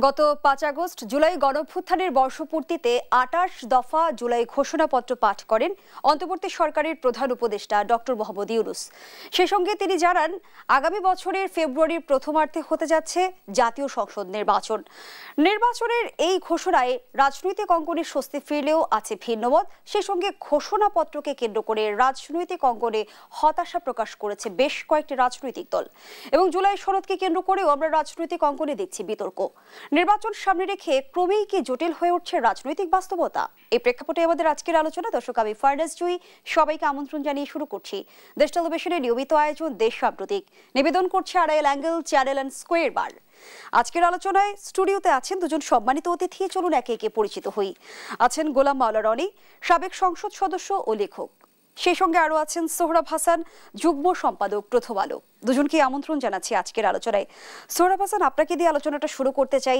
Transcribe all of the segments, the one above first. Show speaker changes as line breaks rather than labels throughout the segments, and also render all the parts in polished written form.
গত ৫ আগস্ট জুলাই গণঅভ্যুত্থানের বর্ষপূর্তিতে ২৮ দফা জুলাই ঘোষণাপত্র পাঠ করেন অন্তর্বর্তী সরকারের প্রধান উপদেষ্টা ডক্টর মোহাম্মদ ইউনূস। সেই সঙ্গে তিনি জানান, আগামী বছরের ফেব্রুয়ারির প্রথমার্ধে হতে যাচ্ছে জাতীয় সংসদ নির্বাচন। নির্বাচনের এই ঘোষণায় রাজনৈতিক অঙ্গনে স্বস্তি ফিরলেও আছে ভিন্নমত। সেই সঙ্গে ঘোষণাপত্রকে কেন্দ্র করে রাজনৈতিক অঙ্গনে হতাশা প্রকাশ করেছে বেশ কয়েকটি রাজনৈতিক দল। এবং জুলাই সনদকে কেন্দ্র করেও আমরা রাজনৈতিক অঙ্গনে দেখছি বিতর্ক। নির্বাচন সামনে রেখে ক্রমেই কি জটিল হয়ে উঠছে রাজনৈতিক বাস্তবতা? এই প্রেক্ষাপটে আমাদের আজকের আলোচনা। দর্শক, আমি ফারনাজ জুই সবাইকে আমন্ত্রণ জানিয়ে শুরু করছি দেশ টেলিভিশনের নিয়মিত আয়োজন দেশ সাম্প্রতিক। নিবেদন করছে Arail angle, channel and square বার। আজকের আলোচনায় স্টুডিওতে আছেন দুজন সম্মানিত অতিথি। চলুন একে একে পরিচিত হই। আছেন গোলাম মাওলা রনি, সাবেক সংসদ সদস্য ও লেখক। সেই সঙ্গে আরো আছেন সোহরাব হাসান, যুগ্ম সম্পাদক প্রথম আলো। দুজনকে আমন্ত্রণ জানাচ্ছি আজকের আলোচনায়। সোহরাব হাসান, আপনাকে দিয়ে আলোচনাটা শুরু করতে চাই।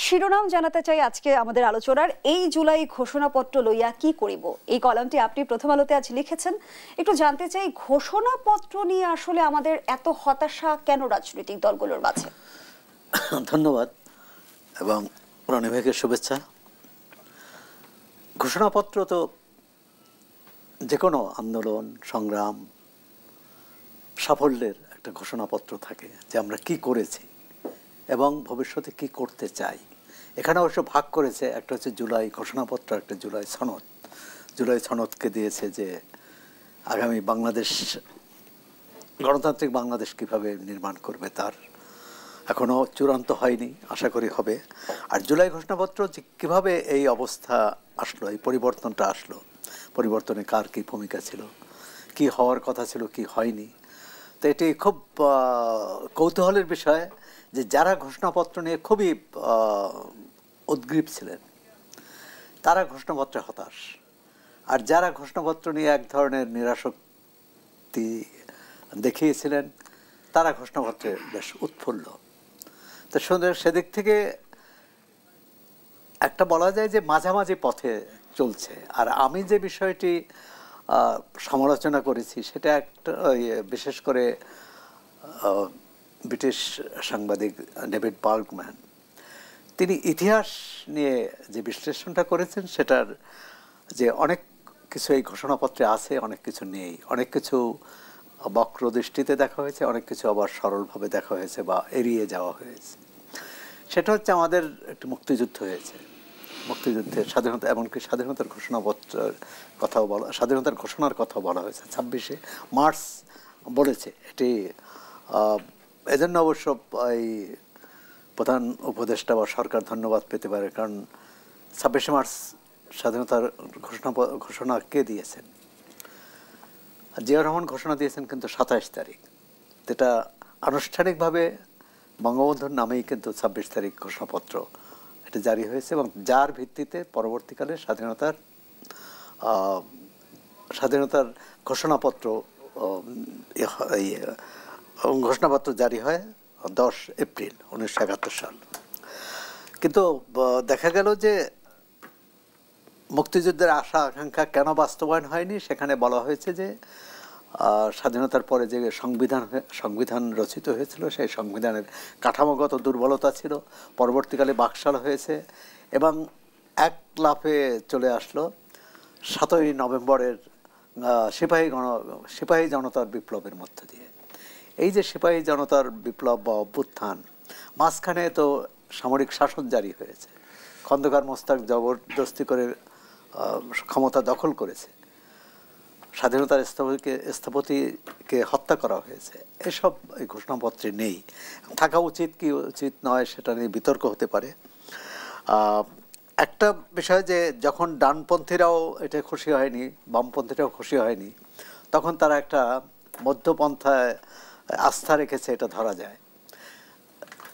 শিরোনাম জানাতে চাই আজকে আমাদের আলোচনার, এই জুলাই ঘোষণাপত্র লইয়া কি করিব। এই কলামটি আপনি প্রথম আলোতে আজ লিখেছেন। একটু জানতে চাই, ঘোষণাপত্র নিয়ে আসলে আমাদের এত হতাশা কেন রাজনৈতিক দলগুলোর মাঝে?
ধন্যবাদ এবং রনি ভাইকে শুভেচ্ছা। ঘোষণাপত্র তো যে কোনো আন্দোলন সংগ্রাম সাফল্যের একটা ঘোষণাপত্র থাকে, যে আমরা কি করেছি এবং ভবিষ্যতে কি করতে চাই। এখানে অবশ্য ভাগ করেছে, একটা হচ্ছে জুলাই ঘোষণাপত্র, একটা জুলাই সনদ। জুলাই সনদকে দিয়েছে যে আগামী বাংলাদেশ, গণতান্ত্রিক বাংলাদেশ কিভাবে নির্মাণ করবে, তার এখনও চূড়ান্ত হয়নি, আশা করি হবে। আর জুলাই ঘোষণাপত্র যে কীভাবে এই অবস্থা আসলো, এই পরিবর্তনটা আসলো, পরিবর্তনে কার কী ভূমিকা ছিল, কি হওয়ার কথা ছিল, কি হয়নি। তো এটি খুব কৌতূহলের বিষয় যে যারা ঘোষণাপত্র নিয়ে খুবই উদ্গ্রীব ছিলেন তারা ঘোষণাপত্রে হতাশ, আর যারা ঘোষণাপত্র নিয়ে এক ধরনের নিরাসক্তি দেখিয়েছিলেন তারা ঘোষণাপত্রে বেশ উৎফুল্ল। তো সেদিক থেকে একটা বলা যায় যে মাঝামাঝি পথে চলছে। আর আমি যে বিষয়টি সমালোচনা করেছি সেটা একটা, বিশেষ করে ব্রিটিশ সাংবাদিক ডেভিড বার্গম্যান, তিনি ইতিহাস নিয়ে যে বিশ্লেষণটা করেছেন সেটার যে অনেক কিছু এই ঘোষণাপত্রে আছে, অনেক কিছু নেই, অনেক কিছু বক্র দৃষ্টিতে দেখা হয়েছে, অনেক কিছু আবার সরলভাবে দেখা হয়েছে বা এড়িয়ে যাওয়া হয়েছে। সেটা হচ্ছে আমাদের একটি মুক্তিযুদ্ধ হয়েছে, মুক্তিযুদ্ধের স্বাধীনতা, এমনকি স্বাধীনতার ঘোষণাপত্রের কথাও বলা, স্বাধীনতার ঘোষণার কথাও বলা হয়েছে ২৬শে মার্চ বলেছে। এটি এজন্য অবশ্য এই প্রধান উপদেষ্টা বা সরকার ধন্যবাদ পেতে পারে, কারণ ২৬শে মার্চ স্বাধীনতার ঘোষণা কে দিয়েছেন? জিয়াউর রহমান ঘোষণা দিয়েছেন কিন্তু ২৭ তারিখ। যেটা আনুষ্ঠানিকভাবে বঙ্গবন্ধুর নামেই কিন্তু ২৬ তারিখ ঘোষণাপত্র এটা জারি হয়েছে, এবং যার ভিত্তিতে পরবর্তীকালে স্বাধীনতার ঘোষণাপত্র জারি হয় ১০ এপ্রিল ১৯৭১ সাল। কিন্তু দেখা গেল যে মুক্তিযুদ্ধের আশা আকাঙ্ক্ষা কেন বাস্তবায়ন হয়নি, সেখানে বলা হয়েছে যে স্বাধীনতার পরে যে সংবিধান রচিত হয়েছিল সেই সংবিধানের কাঠামোগত দুর্বলতা ছিল, পরবর্তীকালে বাকশাল হয়েছে এবং এক লাফে চলে আসলো ৭ই নভেম্বরের সিপাহী জনতার বিপ্লবের মধ্য দিয়ে। এই যে সিপাহী জনতার বিপ্লব বা অভ্যুত্থান, মাঝখানে তো সামরিক শাসন জারি হয়েছে, খন্দকার মোস্তাক জবরদস্তি করে ক্ষমতা দখল করেছে, স্বাধীনতার স্থপতিকে হত্যা করা হয়েছে। এসব এই ঘোষণাপত্রে নেই। থাকা উচিত কি উচিত নয় সেটা নিয়ে বিতর্ক হতে পারে। একটা বিষয় যে যখন ডানপন্থীরাও এটা খুশি হয়নি, বামপন্থীরাও খুশি হয়নি, তখন তারা একটা মধ্যপন্থায় আস্থা রেখেছে, এটা ধরা যায়।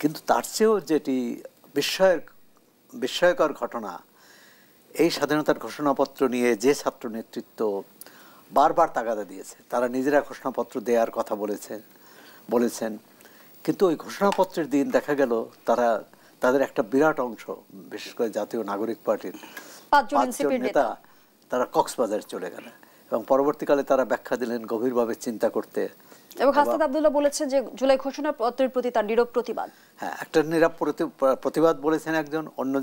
কিন্তু তার চেয়েও যেটি বিস্ময়কর ঘটনা, এই স্বাধীনতার ঘোষণাপত্র নিয়ে যে ছাত্র নেতৃত্ব বারবার তাগাদা দিয়েছে, তারা নিজেরা ঘোষণাপত্র দেওয়ার কথা বলেছেন, কিন্তু ওই ঘোষণাপত্রের দিন দেখা গেল তাদের একটা বিরাট অংশ, বিশেষ করে জাতীয় নাগরিক পার্টির ৫ জন নেতা, তারা কক্সবাজার চলে গেলেন এবং পরবর্তীকালে তারা ব্যাখ্যা দিলেন গভীরভাবে চিন্তা করতে
এবং হাসনাত আব্দুল্লাহ বলেছেন যে জুলাই ঘোষণাপত্রের প্রতি তার নীরব প্রতিবাদ।
হ্যাঁ, একটা নীরব প্রতিবাদ বলেছেন একজন, অন্য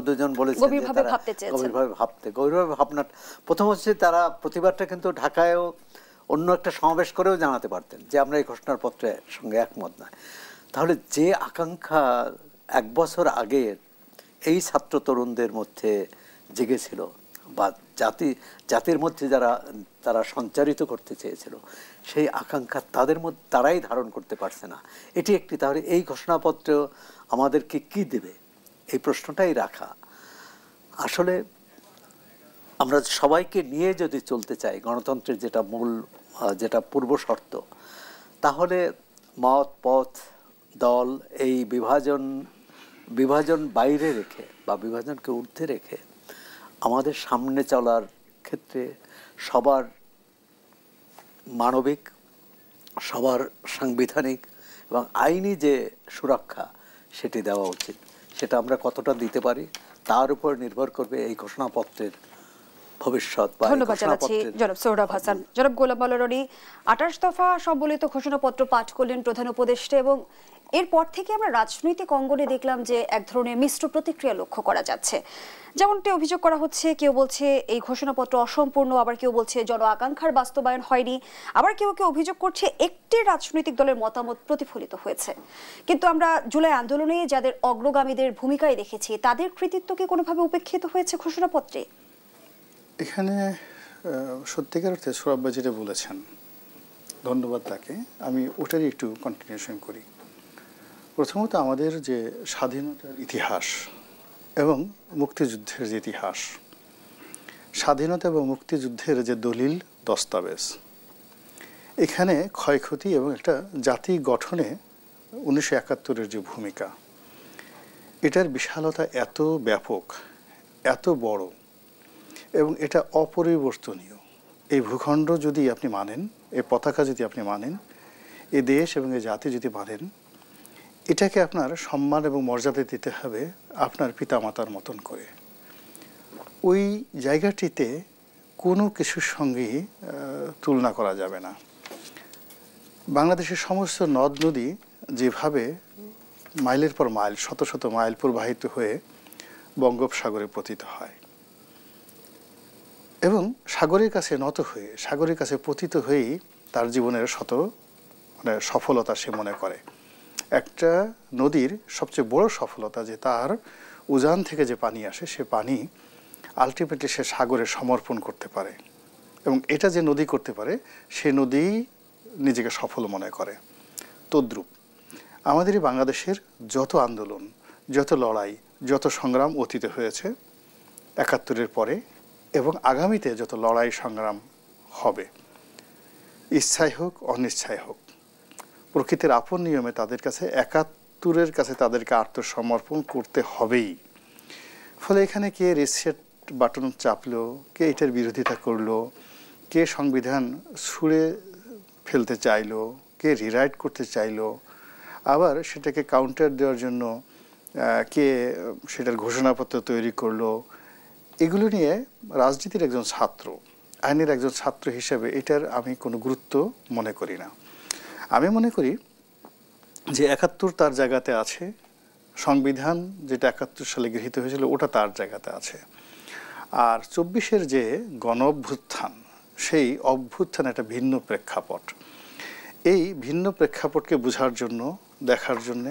দুজন বলেছেন
গভীরভাবে
ভাবনা। প্রথম হচ্ছে তারা প্রতিবাদটা কিন্তু ঢাকায়ও অন্য একটা সমাবেশ করেও জানাতে পারতেন যে আমরা এই ঘোষণার পত্রের সঙ্গে একমত নয়। তাহলে যে আকাঙ্ক্ষা 1 বছর আগে এই ছাত্র তরুণদের মধ্যে জেগেছিল বা জাতির মধ্যে তারা সঞ্চারিত করতে চেয়েছিল, সেই আকাঙ্ক্ষা তাদের মধ্যে তারাই ধারণ করতে পারছে না। এটি একটি। তাহলে এই ঘোষণাপত্র আমাদেরকে কি দেবে, এই প্রশ্নটাই রাখা। আসলে আমরা সবাইকে নিয়ে যদি চলতে চাই, গণতন্ত্রের যেটা পূর্ব শর্ত, তাহলে মত পথ দল এই বিভাজন বাইরে রেখে বা বিভাজনকে ঊর্ধ্বে রেখে আমাদের সামনে চলার ক্ষেত্রে সবার মানবিক, সবার সাংবিধানিক এবং আইনি যে সুরক্ষা সেটি দেওয়া উচিত। সেটা আমরা কতটা দিতে পারি তার উপর নির্ভর করবে এই ঘোষণাপত্রের ভবিষ্যৎ।
ধন্যবাদ জানাচ্ছি জনাব সোহরাব হাসান। জনাব গোলাম মোল্লা রনি 28 দফা সম্বলিত ঘোষণাপত্র পাঠ করলেন প্রধান উপদেষ্টা, এবং এরপর থেকে আমরা রাজনৈতিক অঙ্গনে দেখলাম যে এক ধরনের মিশ্র প্রতিক্রিয়া লক্ষ্য করা যাচ্ছে। যেমনটি অভিযোগ করা হচ্ছে, কেউ বলছে এই ঘোষণাপত্র অসম্পূর্ণ, আবার কেউ বলছে জন আকাঙ্ক্ষার বাস্তবায়ন হয়নি, আবার কেউ অভিযোগ করছে একটি রাজনৈতিক দলের মতামত প্রতিফলিত হয়েছে। কিন্তু আমরা জুলাই আন্দোলনে যাদের অগ্রগামীদের ভূমিকায় দেখেছি, তাদের কৃতিত্ব কি কোনোভাবে উপেক্ষিত হয়েছে ঘোষণাপত্রে?
এখানে সত্যিকার অর্থে সোহরাব ভাই যেটা বলেছেন, ধন্যবাদ তাকে। আমি ওটারই একটু কন্টিনিউশন করি। প্রথমত আমাদের যে স্বাধীনতার ইতিহাস এবং মুক্তিযুদ্ধের যে ইতিহাস, স্বাধীনতা এবং মুক্তিযুদ্ধের যে দলিল দস্তাবেজ, এখানে ক্ষয়ক্ষতি এবং একটা জাতি গঠনে 1971-এর যে ভূমিকা, এটার বিশালতা এত ব্যাপক, এত বড় এবং এটা অপরিবর্তনীয়। এই ভূখণ্ড যদি আপনি মানেন, এই পতাকা যদি আপনি মানেন, এই দেশ এবং এই জাতি যদি মানেন, এটাকে আপনার সম্মান এবং মর্যাদা দিতে হবে আপনার পিতামাতার মতন করে। ওই জায়গাটিতে কোনো কিছুর সঙ্গেই তুলনা করা যাবে না। বাংলাদেশের সমস্ত নদ নদী যেভাবে মাইলের পর মাইল, শত শত মাইল প্রবাহিত হয়ে বঙ্গোপসাগরে পতিত হয় এবং সাগরের কাছে নত হয়ে, সাগরের কাছে পতিত হয়েই তার জীবনের সফলতা সে মনে করে। একটা নদীর সবচেয়ে বড় সফলতা যে তার উজান থেকে যে পানি আসে, সে পানি আলটিমেটলি সে সাগরে সমর্পণ করতে পারে, এবং এটা যে নদী করতে পারে সে নদী নিজেকে সফল মনে করে। তদ্রূপ আমাদের এই বাংলাদেশের যত আন্দোলন, যত লড়াই, যত সংগ্রাম অতীতে হয়েছে 71-এর পরে, এবং আগামীতে যত লড়াই সংগ্রাম হবে, ইচ্ছাই হোক অনিচ্ছাই হোক, প্রকৃতির আপন নিয়মে তাদের কাছে 71-এর কাছে তাদেরকে আত্মসমর্পণ করতে হবেই। ফলে এখানে কে রিসেট বাটন চাপলো, কে এটার বিরোধিতা করলো, কে সংবিধান ছুঁড়ে ফেলতে চাইলো, কে রিরাইট করতে চাইলো, আবার সেটাকে কাউন্টার দেওয়ার জন্য কে সেটার ঘোষণাপত্র তৈরি করলো, এগুলো নিয়ে রাজনীতির একজন ছাত্র, আইনের একজন ছাত্র হিসেবে এটার আমি কোনো গুরুত্ব মনে করি না। আমি মনে করি যে 71 তার জায়গাতে আছে, সংবিধান যেটা 71 সালে গৃহীত হয়েছিল ওটা তার জায়গাতে আছে, আর 24-এর যে গণ অভ্যুত্থান, সেই অভ্যুত্থান একটা ভিন্ন প্রেক্ষাপট। এই ভিন্ন প্রেক্ষাপটকে বোঝার জন্য, দেখার জন্য,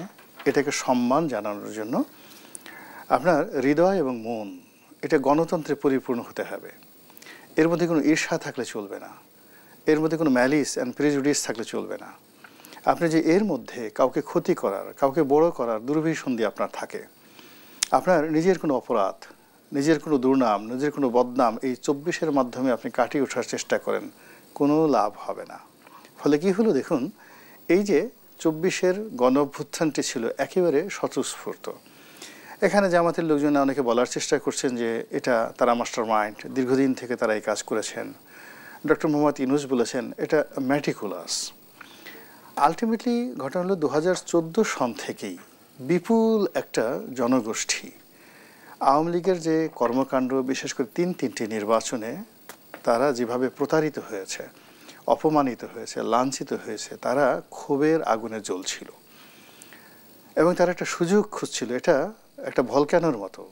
এটাকে সম্মান জানানোর জন্য আপনার হৃদয় এবং মন এটা গণতন্ত্রে পরিপূর্ণ হতে হবে। এর মধ্যে কোনো ঈর্ষা থাকলে চলবে না, এর মধ্যে কোনো ম্যালিস অ্যান্ড প্রেজুডিস থাকলে চলবে না। আপনি যে এর মধ্যে কাউকে ক্ষতি করার, কাউকে বড় করার দুর্বিসন্ধি আপনার থাকে, আপনার নিজের কোনো অপরাধ, নিজের কোনো দুর্নাম, নিজের কোনো বদনাম এই 24-এর মাধ্যমে আপনি কাটিয়ে ওঠার চেষ্টা করেন, কোনো লাভ হবে না। ফলে কি হলো দেখুন, এই যে 24-এর গণ অভ্যুত্থানটি ছিল একেবারে স্বতঃস্ফূর্ত। এখানে জামাতের লোকজন অনেকে বলার চেষ্টা করছেন যে এটা তারা মাস্টার মাইন্ড, দীর্ঘদিন থেকে তারা এই কাজ করেছেন। ডক্টর মোহাম্মদ ইউনূস বলেছেন এটা ম্যাটিকুলাস। আলটিমেটলি ঘটনা হলো 2014 সন থেকেই বিপুল একটা জনগোষ্ঠী আওয়ামী লীগের যে কর্মকাণ্ড, বিশেষ করে তিনটি নির্বাচনে তারা যেভাবে প্রতারিত হয়েছে, অপমানিত হয়েছে, লাঞ্ছিত হয়েছে, তারা ক্ষোভের আগুনে জ্বলছিল এবং তারা একটা সুযোগ খুঁজছিল। এটা একটা ভলক্যানোর মতো,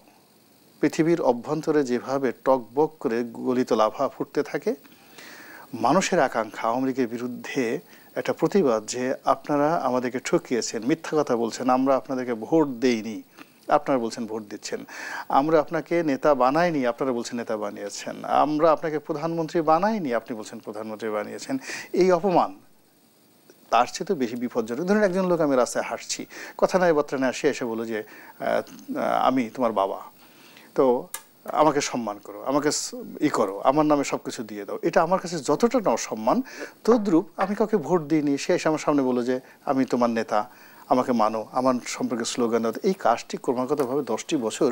পৃথিবীর অভ্যন্তরে যেভাবে টকবক করে গলিত লাভা ফুটতে থাকে, মানুষের আকাঙ্ক্ষা আওয়ামী লীগের বিরুদ্ধে একটা প্রতিবাদ যে আপনারা আমাদেরকে ঠকিয়েছেন, মিথ্যা কথা বলছেন, আমরা আপনাদেরকে ভোট দেইনি, আপনারা বলছেন ভোট দিচ্ছেন, আমরা আপনাকে নেতা বানাইনি, আপনারা বলছেন নেতা বানিয়েছেন, আমরা আপনাকে প্রধানমন্ত্রী বানাইনি, আপনি বলছেন প্রধানমন্ত্রী বানিয়েছেন। এই অপমান তার চেয়ে তো বেশি বিপজ্জনক। ধরুন একজন লোক, আমি রাস্তায় হাঁটছি, কথা নাই বার্তা না, এসে বলো যে আমি তোমার বাবা, তো আমাকে সম্মান করো, আমাকে করো, আমার নামে সব কিছু দিয়ে দাও। এটা আমার কাছে যতটা না অসম্মান, তদ্রূপ আমি কাউকে ভোট দিইনি, সে এসে আমার সামনে বলো যে আমি তোমার নেতা, আমাকে মানো, আমার সম্পর্কে স্লোগান দাও। এই কাজটি ক্রমাগতভাবে 10টি বছর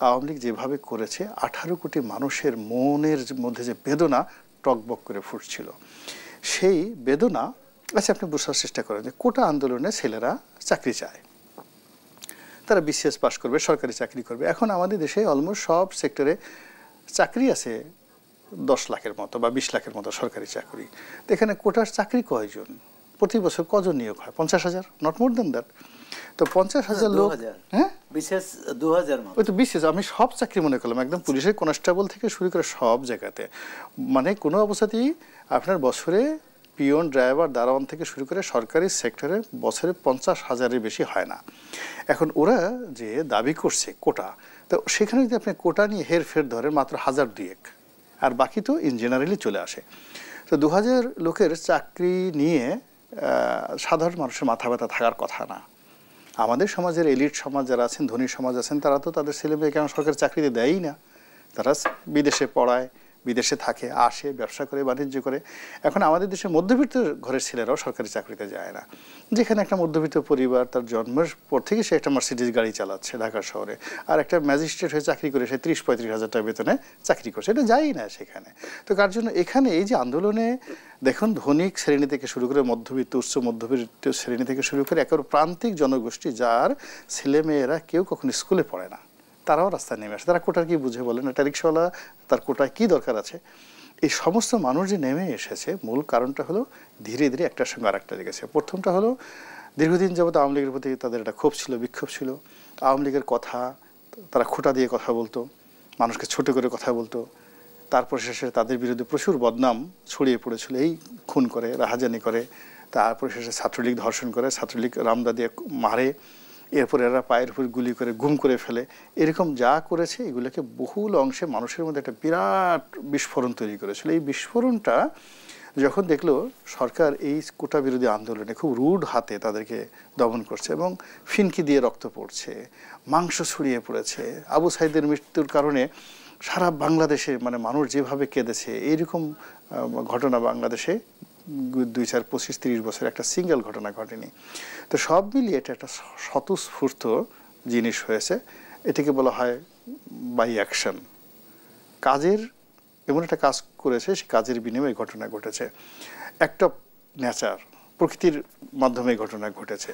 আওয়ামী লীগ যেভাবে করেছে, 18 কোটি মানুষের মনের মধ্যে যে বেদনা টকবক করে ফুটছিল, সেই বেদনা। আচ্ছা, আপনি বোঝার চেষ্টা করেন যে কোটা আন্দোলনে ছেলেরা চাকরি চায়, তারা বিসিএস পাস করবে, সরকারি চাকরি করবে। এখন আমাদের দেশে অলমোস্ট সব সেক্টরে চাকরি আছে 10 লাখের মতো বা 20 লাখের মতো সরকারি চাকরি। তো এখানে কোটার চাকরি কয়জন, প্রতি বছর কজন নিয়োগ হয়? 50,000, নট মোর দেন দ্যাট। তো 50,000 লোক, হ্যাঁ
বিশেষ 2000
ওই তো বিশেষ, আমি সব চাকরি মনে করলাম, একদম পুলিশের কনস্টেবল থেকে শুরু করে সব জায়গাতে, মানে কোনো অবস্থাতেই আপনার বছরে পিয়ন, ড্রাইভার, দারোয়ান থেকে শুরু করে সরকারি সেক্টরে বছরে 50,000-এর বেশি হয় না। এখন ওরা যে দাবি করছে কোটা, তো সেখানে যদি আপনি কোটা নিয়ে হেরফের ধরেন মাত্র 1000-2 আর বাকি তো ইন জেনারেলি চলে আসে। তো 2000 লোকের চাকরি নিয়ে সাধারণ মানুষের মাথা ব্যথা থাকার কথা না। আমাদের সমাজের এলিট সমাজ যারা আছেন, ধনী সমাজ আছেন, তারা তো তাদের ছেলে মেয়েকে সরকারি চাকরিতে দেয়ই না। তারা বিদেশে পড়ায়, বিদেশে থাকে, আসে, ব্যবসা করে, বাণিজ্য করে। এখন আমাদের দেশের মধ্যবিত্ত ঘরের ছেলেরাও সরকারি চাকরিতে যায় না। যেখানে একটা মধ্যবিত্ত পরিবার তার জন্মের পর থেকে সে একটা মার্সিডিজ গাড়ি চালাচ্ছে ঢাকা শহরে, আর একটা ম্যাজিস্ট্রেট হয়ে চাকরি করে সে 30-35 হাজার টাকা বেতনে চাকরি করছে, এটা যায়ই না সেখানে। তো কার জন্য এখানে এই যে আন্দোলনে দেখুন, ধনিক শ্রেণী থেকে শুরু করে মধ্যবিত্ত, উচ্চ মধ্যবিত্ত শ্রেণী থেকে শুরু করে একেবারে প্রান্তিক জনগোষ্ঠী, যার ছেলেমেয়েরা কেউ কখনো স্কুলে পড়ে না, তারাও রাস্তায় নেমে আসে। তারা কোটার কি বুঝে বলেন? একটা রিক্সাওয়ালা, তার কোটায় কি দরকার আছে? এই সমস্ত মানুষ যে নেমে এসেছে, মূল কারণটা হলো ধীরে ধীরে একটার সঙ্গে আরেকটা লেগেছে। প্রথমটা হলো দীর্ঘদিন যাবত আওয়ামী লীগের প্রতি তাদের একটা ক্ষোভ ছিল, বিক্ষোভ ছিল। আওয়ামী লীগের কথা তারা খোঁটা দিয়ে কথা বলতো, মানুষকে ছোট করে কথা বলতো। তারপর শেষে তাদের বিরুদ্ধে প্রচুর বদনাম ছড়িয়ে পড়েছিল, এই খুন করে, রাহাজানি করে, তারপর শেষে ছাত্রলীগ ধর্ষণ করে, ছাত্রলীগ রামদা দিয়ে মারে, এরপর এরা পায়ের উপর গুলি করে গুম করে ফেলে। এরকম যা করেছে এগুলোকে বহুল অংশে মানুষের মধ্যে একটা বিরাট বিস্ফোরণ তৈরি করেছিল। এই বিস্ফোরণটা যখন দেখলো সরকার এই কোটা বিরোধী আন্দোলনে খুব রুড হাতে তাদেরকে দমন করছে এবং ফিনকি দিয়ে রক্ত পড়ছে, মাংস ছড়িয়ে পড়েছে, আবু সাইদের মৃত্যুর কারণে সারা বাংলাদেশে মানে মানুষ যেভাবে কেঁদেছে, এইরকম ঘটনা বাংলাদেশে 2025-30 বছর একটা সিঙ্গেল ঘটনা ঘটেনি। তো সব মিলিয়ে এটা একটা স্বতঃস্ফূর্ত জিনিস হয়েছে। এটাকে বলা হয় বাই অ্যাকশন। কাজের এমন একটা কাজ করেছে, সে কাজের বিনিময়ে ঘটনা ঘটেছে। অ্যাক্ট অফ নেচার, প্রকৃতির মাধ্যমে ঘটনা ঘটেছে।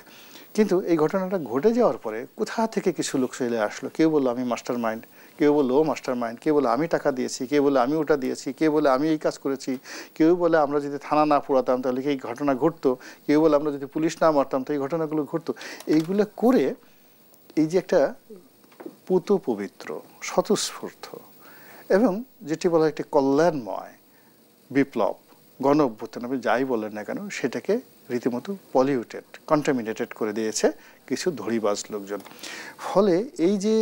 কিন্তু এই ঘটনাটা ঘটে যাওয়ার পরে কোথা থেকে কিছু লোক চলে আসলো। কেউ বললো আমি মাস্টার মাইন্ড, কেউ বললো ও মাস্টার মাইন্ড, কেউ বলে আমি টাকা দিয়েছি, কেউ বলে আমি ওটা দিয়েছি, কেউ বলে আমি এই কাজ করেছি, কেউ বলে আমরা যদি থানা না পোড়াতাম তাহলে এই ঘটনা ঘটতো, কেউ বলে আমরা যদি পুলিশ না মারতাম তো এই ঘটনাগুলো ঘটতো। এইগুলো করে এই যে একটা পুত পবিত্র, স্বতঃস্ফূর্ত এবং যেটি বলা হয় একটি কল্যাণময় বিপ্লব, গণ অভ্যুত্থান, আপনি যাই বলেন না কেন, সেটাকে রীতিমতো পলিউটেড, কন্টামিনেটেড করে দিয়েছে কিছু ধড়িবাজ লোকজন। ফলে এই যে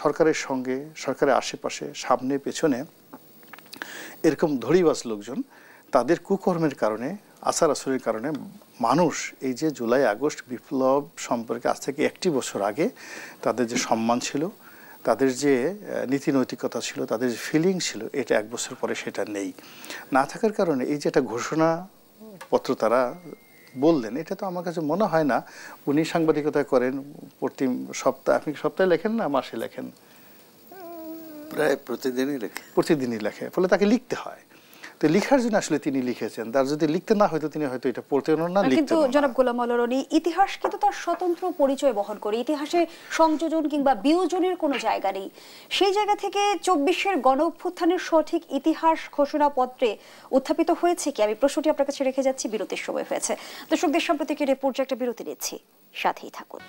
সরকারের সঙ্গে, সরকারের আশেপাশে, সামনে পেছনে এরকম ধড়িবাজ লোকজন, তাদের কুকর্মের কারণে, আচার আচরণের কারণে মানুষ এই যে জুলাই আগস্ট বিপ্লব সম্পর্কে আজ থেকে 1 বছর আগে তাদের যে সম্মান ছিল, তাদের যে নীতি নৈতিকতা ছিল, তাদের যে ফিলিং ছিল, এটা 1 বছর পরে সেটা নেই। না থাকার কারণে এই যে একটা ঘোষণাপত্র তারা বললেন, এটা তো আমার কাছে মনে হয় না উনি সাংবাদিকতা করেন প্রতি সপ্তাহে, আপনি সপ্তাহে লেখেন না মাসে লেখেন?
প্রায় প্রতিদিনই লেখে।
প্রতিদিনই লেখে, ফলে তাকে লিখতে হয়। তো লেখার জন্য আসলে তিনি লিখেছেন, তার যদি লিখতে না হয়তো তিনি হয়তো এটা পড়তেন না, লিখতেন।
কিন্তু জনাব গোলাম মাওলা রনি, ইতিহাস কিন্তু তার স্বতন্ত্র পরিচয় বহন করে, ইতিহাসে সংযোজন কিংবা বিয়োজনের কোনো জায়গা নেই। সেই জায়গা থেকে 24-এর গণ অভ্যুত্থানের সঠিক ইতিহাস ঘোষণাপত্রে উত্থাপিত হয়েছে কি? আমি প্রশ্নটি আপনার কাছে রেখে যাচ্ছি, বিরতির সময় হয়েছে। দর্শকদের সাম্প্রতিক রিপোর্টে একটা বিরতি নিচ্ছি, সাথেই থাকুন।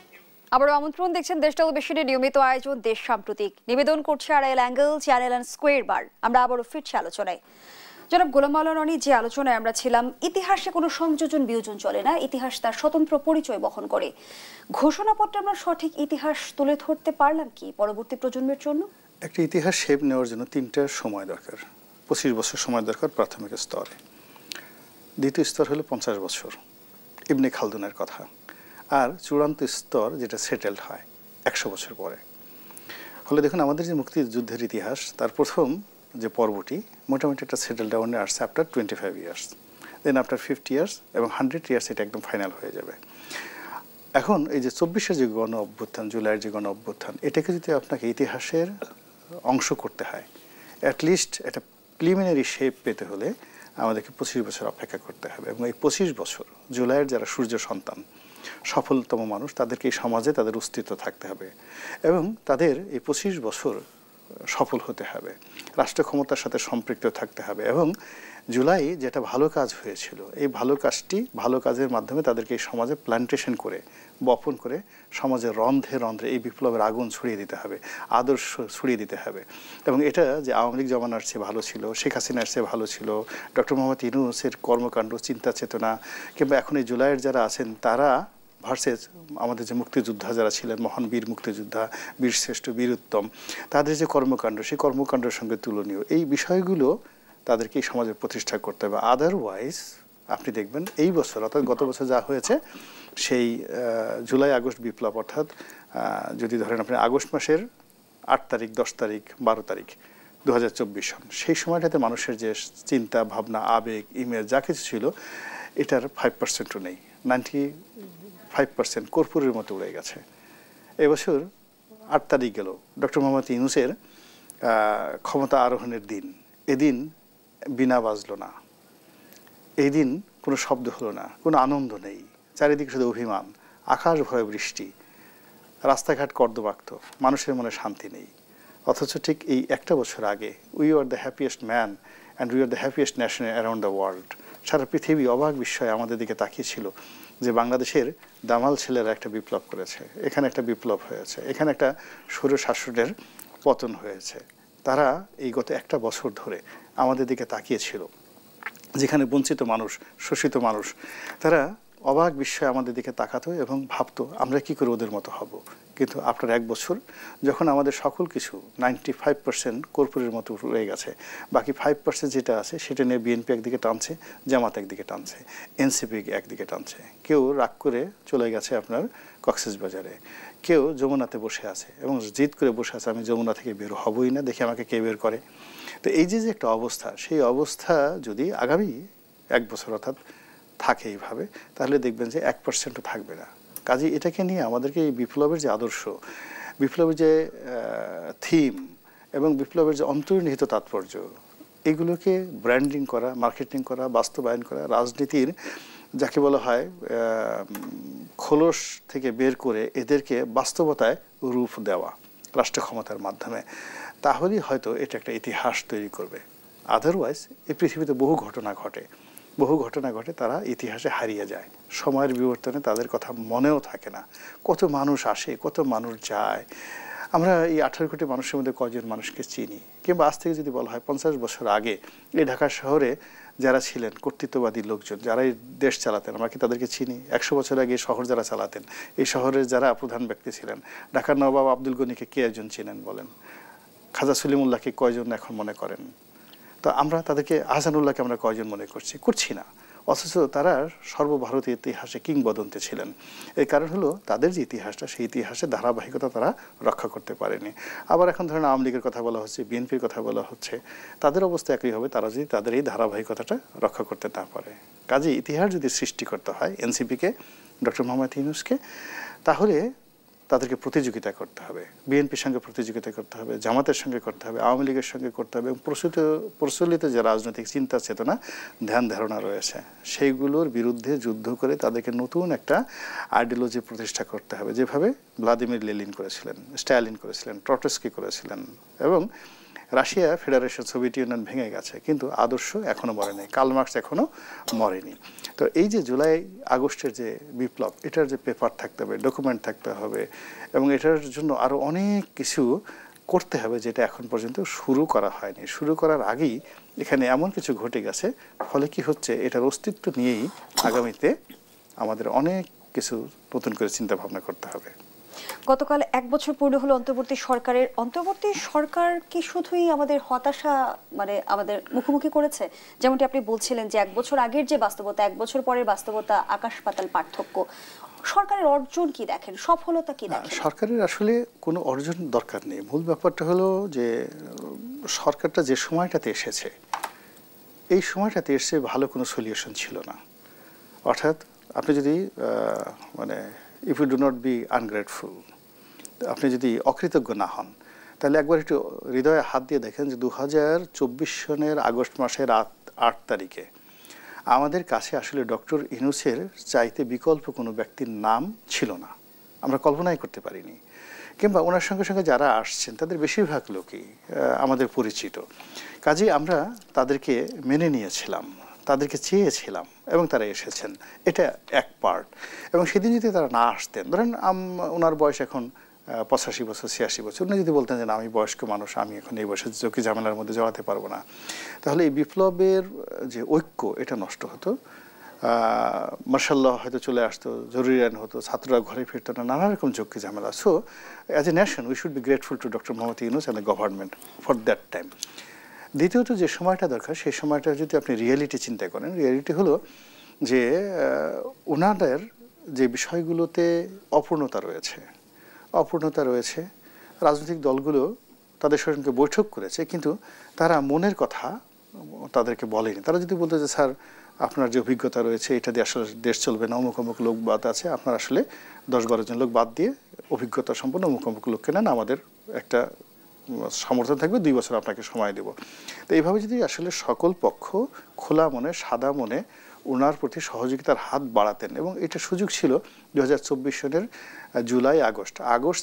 আবারও আমন্ত্রণ, দেখছেন দেশ টেলিভিশনের নিয়মিত আয়োজন দেশ সাম্প্রতিক, নিবেদন করছে Arail angle, channel and square বার। আমরা আবারও ফিরছি আলোচনায়। জনাব গোলাম মাওলা রনি, যে আলোচনায় আমরা ছিলাম, ইতিহাসে কোনো সংযোজন বিয়োজন চলে না, ইতিহাস তার স্বতন্ত্র পরিচয় বহন করে। ঘোষণাপত্রে আমরা সঠিক ইতিহাস তুলে ধরতে পারলাম কি পরবর্তী প্রজন্মের জন্য?
একটা ইতিহাস শেপ নেওয়ার জন্য 3টা সময় দরকার। 25 বছর সময় দরকার প্রাথমিক স্তরে, দ্বিতীয় স্তর হলো 50 বছর, ইবনে খালদুনের কথা, আর চূড়ান্ত স্তর যেটা সেটেলড হয় 100 বছর পরে। ফলে দেখুন আমাদের যে মুক্তিযুদ্ধের ইতিহাস, তার প্রথম যে পর্বটি মোটামুটি একটা সেটেল ডাউনে আসছে after 25 years, then after 50 years এবং 100 ইয়ার্স এটা একদম ফাইনাল হয়ে যাবে। এখন এই যে 24-এর যে গণ অভ্যুত্থান, জুলাইয়ের যে গণ অভ্যুত্থান, এটাকে যদি আপনাকে ইতিহাসের অংশ করতে হয়, অ্যাটলিস্ট একটা প্রিলিমিনারি শেপ পেতে হলে আমাদেরকে 25 বছর অপেক্ষা করতে হবে। এবং এই 25 বছর জুলাইয়ের যারা সূর্য সন্তান, সফলতম মানুষ, তাদেরকে এই সমাজে তাদের অস্তিত্ব থাকতে হবে এবং তাদের এই 25 বছর সফল হতে হবে, রাষ্ট্র ক্ষমতার সাথে সম্পৃক্ত থাকতে হবে। এবং জুলাই যেটা ভালো কাজ হয়েছিল, এই ভালো কাজটি, ভালো কাজের মাধ্যমে তাদেরকে এই সমাজে প্ল্যান্টেশন করে, বপন করে সমাজের রন্ধ্রে রন্ধ্রে এই বিপ্লবের আগুন ছড়িয়ে দিতে হবে, আদর্শ ছড়িয়ে দিতে হবে। এবং এটা যে আওয়ামী লীগ জমানার চেয়ে ভালো ছিল, শেখ হাসিনার চেয়ে ভালো ছিল, ডক্টর মোহাম্মদ ইউনূসের কর্মকাণ্ড, চিন্তা চেতনা, কিংবা এখন এই জুলাইয়ের যারা আছেন তারা ভার্সেস আমাদের যে মুক্তিযোদ্ধা যারা ছিলেন, মহান বীর মুক্তিযোদ্ধা, বীরশ্রেষ্ঠ, বীরুত্তম, তাদের যে কর্মকাণ্ড, সেই কর্মকাণ্ডের সঙ্গে তুলনীয় এই বিষয়গুলো তাদেরকে এই সমাজে প্রতিষ্ঠা করতে হবে। আদারওয়াইজ আপনি দেখবেন এই বছর, অর্থাৎ গত বছর যা হয়েছে, সেই জুলাই আগস্ট বিপ্লব, অর্থাৎ যদি ধরেন আপনি আগস্ট মাসের 8 তারিখ, 10 তারিখ, 12 তারিখ 2024 সন, সেই সময়টাতে মানুষের যে চিন্তা ভাবনা, আবেগ, ইমেজ যা কিছু ছিল, এটার 5%ও নেই। 95% কর্পূরের মতো উড়ে গেছে। এবছর 8 তারিখ গেল, ডক্টর মোহাম্মদ ইউনূসের ক্ষমতা আরোহণের দিন। এদিন বিনা বাজলো না, এই দিন কোনো শব্দ হলো না, কোনো আনন্দ নেই, চারিদিকে শুধু অভিমান, আকাশ ভরে বৃষ্টি, রাস্তাঘাট কর্দমাক্ত, মানুষের মনে শান্তি নেই। অথচ ঠিক এই একটা বছর আগে we are the happiest man and we are the happiest nation around the world. সারা পৃথিবী অবাক বিস্ময়ে আমাদের দিকে তাকিয়েছিল যে বাংলাদেশের দামাল ছেলেরা একটা বিপ্লব করেছে, এখানে একটা বিপ্লব হয়েছে, এখানে একটা স্বৈরশাসনের পতন হয়েছে। তারা এই গত একটা বছর ধরে আমাদের দিকে তাকিয়েছিল, যেখানে বঞ্চিত মানুষ, শোষিত মানুষ, তারা অবাক বিস্ময়ে আমাদের দিকে তাকাতো এবং ভাবতো আমরা কি করে ওদের মতো হব। কিন্তু আপনার 1 বছর যখন আমাদের সকল কিছু 95% কর্পূরের মতো রয়ে গেছে, বাকি 5% যেটা আছে সেটা নিয়ে বিএনপি একদিকে টানছে, জামাত একদিকে টানছে, এনসিপি একদিকে টানছে, কেউ রাগ করে চলে গেছে আপনার কক্সবাজারে, কেউ যমুনাতে বসে আছে এবং জিদ করে বসে আছে আমি যমুনা থেকে বের হবই না, দেখি আমাকে কে বের করে। তো এই যে একটা অবস্থা, সেই অবস্থা যদি আগামী 1 বছর অর্থাৎ থাকে এইভাবে, তাহলে দেখবেন যে 1%ও থাকবে না। কাজে এটাকে নিয়ে আমাদেরকে এই বিপ্লবের যে আদর্শ, বিপ্লবের যে থিম এবং বিপ্লবের যে অন্তর্নিহিত তাৎপর্য, এগুলোকে ব্র্যান্ডিং করা, মার্কেটিং করা, বাস্তবায়ন করা, রাজনীতির যাকে বলা হয় খোলস থেকে বের করে এদেরকে বাস্তবতায় রূপ দেওয়া রাষ্ট্র ক্ষমতার মাধ্যমে, তাহলেই হয়তো এটা একটা ইতিহাস তৈরি করবে। আদারওয়াইজ এই পৃথিবীতে বহু ঘটনা ঘটে, তারা ইতিহাসে হারিয়ে যায়, সময়ের বিবর্তনে তাদের কথা মনেও থাকে না। কত মানুষ আসে, কত মানুষ যায়, আমরা এই 18 কোটি মানুষের মধ্যে কজন মানুষকে চিনি? কিংবা আজ থেকে যদি বলা হয় 50 বছর আগে এই ঢাকা শহরে যারা ছিলেন কর্তৃত্ববাদী লোকজন, যারা এই দেশ চালাতেন, আমরা কি তাদেরকে চিনি? 100 বছর আগে শহর যারা চালাতেন, এই শহরের যারা প্রধান ব্যক্তি ছিলেন, ঢাকার নবাব আব্দুল গনিকে কে একজন চিনেন বলেন? খাজা সলিমুল্লাহকে কয়জন এখন মনে করেন? তো আমরা তাদেরকে, আহসানুল্লাহকে আমরা কয়জন মনে করছি না, অথচ তারা সর্বভারতীয় ইতিহাসে কিংবদন্তি ছিলেন। এর কারণ হলো তাদের যে ইতিহাসটা, সেই ইতিহাসের ধারাবাহিকতা তারা রক্ষা করতে পারেনি। আবার এখন ধরেন আওয়ামী লীগের কথা বলা হচ্ছে, বিএনপির কথা বলা হচ্ছে, তাদের অবস্থা একই হবে তারা যদি তাদের এই ধারাবাহিকতাটা রক্ষা করতে না পারে। কাজে ইতিহাস যদি সৃষ্টি করতে হয় এনসিপিকে, ডক্টর মোহাম্মদ ইউনূসকে, তাহলে তাদেরকে প্রতিযোগিতা করতে হবে, বিএনপির সঙ্গে প্রতিযোগিতা করতে হবে, জামাতের সঙ্গে করতে হবে, আওয়ামী লীগের সঙ্গে করতে হবে, এবং প্রচলিত যে রাজনৈতিক চিন্তা চেতনা ধ্যান ধারণা রয়েছে সেইগুলোর বিরুদ্ধে যুদ্ধ করে তাদেরকে নতুন একটা আইডিওলজি প্রতিষ্ঠা করতে হবে, যেভাবে ভ্লাদিমির লেনিন করেছিলেন, স্ট্যালিন করেছিলেন, ট্রটস্কি করেছিলেন। এবং রাশিয়া ফেডারেশন, সোভিয়েত ইউনিয়ন ভেঙে গেছে, কিন্তু আদর্শ এখনো মরেনি, কার্ল মার্কস এখনো মরেনি। তো এই যে জুলাই আগস্টের যে বিপ্লব, এটার যে পেপার থাকতে হবে, ডকুমেন্ট থাকতে হবে, এবং এটার জন্য আরো অনেক কিছু করতে হবে যেটা এখন পর্যন্ত শুরু করা হয়নি। শুরু করার আগেই এখানে এমন কিছু ঘটে গেছে, ফলে কি হচ্ছে, এটার অস্তিত্ব নিয়েই আগামীতে আমাদের অনেক কিছু নতুন করে চিন্তা ভাবনা করতে হবে।
গতকাল 1 বছর পূর্ণ হলো অন্তর্বর্তী সরকারের। অন্তর্বর্তী সরকার কি শুধুই আমাদের হতাশা আমাদের মুখোমুখি করেছে? যেমনটি আপনি বলছিলেন যে 1 বছর আগের যে বাস্তবতা, 1 বছর পরের বাস্তবতা আকাশ পাতাল পার্থক্য। সরকারের অর্জন কি দেখেন, সফলতা কি দেখেন?
সরকারের আসলে কোনো অর্জন দরকার নেই। মূল ব্যাপারটা হলো যে সরকারটা যে সময়টাতে এসেছে, এই সময়টাতে এসে ভালো কোনো সলিউশন ছিল না। অর্থাৎ আপনি যদি if you do not be ungrateful, আপনি যদি অকৃতজ্ঞ না হন, তাহলে একবার একটু হৃদয়ে হাত দিয়ে দেখেন যে 2024 সনের আগস্ট মাসের 8 তারিখে আমাদের কাছে আসলে ডক্টর ইউনূসের চাইতে বিকল্প কোনো ব্যক্তির নাম ছিল না, আমরা কল্পনাই করতে পারিনি। কিংবা ওনার সঙ্গে সঙ্গে যারা আসছেন তাদের বেশিরভাগ লোকই আমাদের পরিচিত, কাজেই আমরা তাদেরকে মেনে নিয়েছিলাম, তাদেরকে চেয়েছিলাম, এবং তারা এসেছেন। এটা এক পার্ট। এবং সেদিন যদি তারা না আসতেন, ধরেন ওনার বয়স এখন 85 বছর 86 বছর, উনি যদি বলতেন যে আমি বয়স্ক মানুষ, আমি এখন এই বয়সে ঝুঁকি ঝামেলার মধ্যে জড়াতে পারবো না, তাহলে এই বিপ্লবের যে ঐক্য এটা নষ্ট হতো। মার্শাল্লাহ হয়তো চলে আসতো, জরুরি আইন হতো, ছাত্ররা ঘরে ফিরতো না, নানা রকম ঝুঁকি ঝামেলা। So as a nation we should be grateful to doctor Mohammad Yunus and the government for that time. দ্বিতীয়ত যে সময়টা দরকার, সেই সময়টা যদি আপনি রিয়েলিটি চিন্তা করেন, রিয়েলিটি হলো যে ওনাদের যে বিষয়গুলোতে অপূর্ণতা রয়েছে, রাজনৈতিক দলগুলো তাদের সঙ্গে বৈঠক করেছে, কিন্তু তারা মনের কথা তাদেরকে বলেনি। তারা যদি বলতো যে স্যার আপনার যে অভিজ্ঞতা রয়েছে এটা দিয়ে আসলে দেশ চলবে না, অমুক অমুক লোক বাদ আছে, আপনার আসলে 10-12 জন লোক বাদ দিয়ে অভিজ্ঞতা সম্পন্ন অমুক অমুক লোককে নেন, আমাদের একটা সমর্থন থাকবে, 2 বছর আপনাকে সময় দেব। তো এইভাবে যদি আসলে সকল পক্ষ খোলা মনে, সাদা মনে ওনার প্রতি সহযোগিতার হাত বাড়াতেন, এবং এটা সুযোগ ছিল 2024 সনের July, August,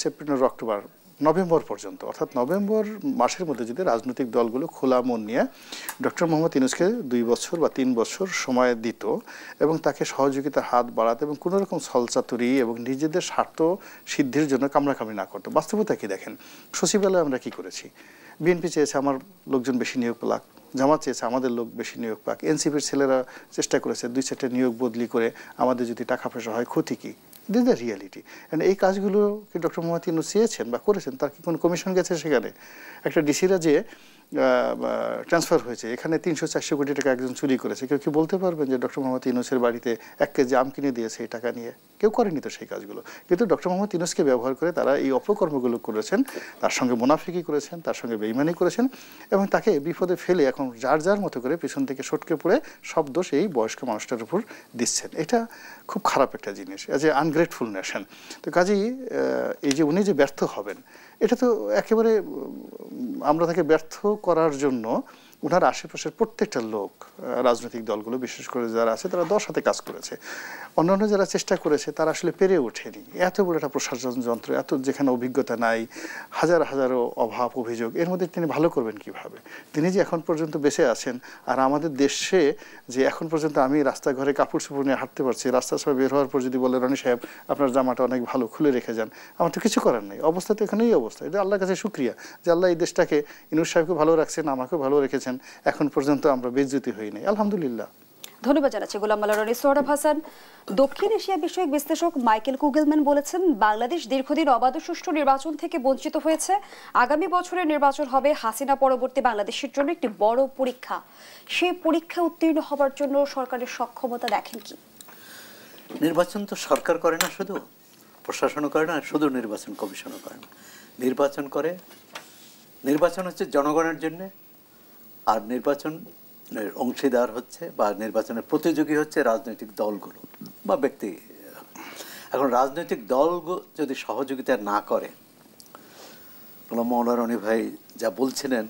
September, October, November পর্যন্ত, অর্থাৎ নভেম্বর মাসের মধ্যে যদি রাজনৈতিক দলগুলো খোলা মন নিয়ে ডক্টর মোহাম্মদ ইউনূসকে 2 বছর বা 3 বছর সময় দিত, এবং তাকে সহযোগিতার হাত বাড়াতো, এবং কোনো রকম ছলচাতুরি এবং নিজেদের স্বার্থ সিদ্ধির জন্য কামড়াকামড়ি না করতো। বাস্তবতা কি দেখেন, সচিবালয়ে আমরা কি করেছি, বিএনপি চেয়েছে আমার লোকজন বেশি নিয়োগ পাক, জামাত চেয়েছে আমাদের লোক বেশি নিয়োগ পাক, এনসিপির ছেলেরা চেষ্টা করেছে 2-4টে নিয়োগ বদলি করে, আমাদের যদি টাকা পয়সা হয় ক্ষতি কি? This the reality. এই কাজগুলো কি ডক্টর মোহাম্মদ ইউনূস চেয়েছেন বা করেছেন? তার কি কোনো কমিশন গেছে সেখানে? একটা ডিসিরা যে ট্রান্সফার হয়েছে, এখানে 300-400 কোটি টাকা একজন চুরি করেছে, কেউ কি বলতে পারবেন যে ডক্টর মোহাম্মদ ইউনূসের বাড়িতে 1 কেজি আম কিনে দিয়েছে এই টাকা নিয়ে? কেউ করেনি তো সেই কাজগুলো। কিন্তু ডক্টর মোহাম্মদ ইউনূসকে ব্যবহার করে তারা এই অপকর্মগুলো করেছেন, তার সঙ্গে মুনাফিকি করেছেন, তার সঙ্গে বেঈমানি করেছেন, এবং তাকে বিপদে ফেলে এখন যার মতো করে পিছন থেকে সটকে পড়ে সব দোষ এই বয়স্ক মানুষটার উপর দিচ্ছেন। এটা খুব খারাপ একটা জিনিস, অ্যাজ এ আনগ্রেটফুল নেশন। তো কাজেই এই যে উনি যে ব্যর্থ হবেন, এটা তো একেবারে আমরা তাকে ব্যর্থ করার জন্য ওনার আশেপাশের প্রত্যেকটা লোক, রাজনৈতিক দলগুলো বিশেষ করে যারা আছে তারা 10 হাতে কাজ করেছে। অন্যান্য যারা চেষ্টা করেছে তারা আসলে পেরে ওঠেনি। এত বড় একটা প্রশাসন যন্ত্র, এত যেখানে অভিজ্ঞতা নাই, হাজারো অভাব অভিযোগ, এর মধ্যে তিনি ভালো করবেন কিভাবে? তিনি যে এখন পর্যন্ত বেঁচে আছেন, আর আমাদের দেশে যে এখন পর্যন্ত আমি রাস্তাঘরে কাপড় চোপড় নিয়ে হাঁটতে পারছি, রাস্তার সময় বের হওয়ার পর যদি বলে রনি সাহেব আপনার জামাটা অনেক ভালো, খুলে রেখে যান, আমার তো কিছু করার নেই। অবস্থা তো এখানে এই অবস্থা। এটা আল্লাহর কাছে শুকরিয়া যে আল্লাহ এই দেশটাকে, ইউনূস সাহেবকে ভালো রাখছেন, আমাকেও ভালো রেখেছেন, এখন পর্যন্ত আমরা বেজ্জতি হই নাই, আলহামদুলিল্লাহ।
ধন্যবাদ জানাচ্ছি গোলাম মাওলা রনি। সোহরাব হাসান, দক্ষিণ এশিয়া বিষয়ক বিশ্লেষক মাইকেল কুগেলম্যান বলেছেন বাংলাদেশ দীর্ঘদিন অবাধ সুষ্ঠু নির্বাচন থেকে বঞ্চিত হয়েছে। আগামী বছরের নির্বাচন হবে হাসিনা পরবর্তী বাংলাদেশের জন্য একটি বড় পরীক্ষা। সেই পরীক্ষা উত্তীর্ণ হবার জন্য সরকারের সক্ষমতা দেখেন কি?
নির্বাচন তো সরকার করে না, শুধু প্রশাসনও করে না, শুধু নির্বাচন কমিশনও করে না। নির্বাচন হচ্ছে জনগণের জন্যে, আর নির্বাচনের অংশীদার হচ্ছে বা নির্বাচনের প্রতিযোগী হচ্ছে রাজনৈতিক দলগুলো বা ব্যক্তি। এখন রাজনৈতিক দল যদি সহযোগিতা না করে, গোলাম মাওলা রনি ভাই যা বলছিলেন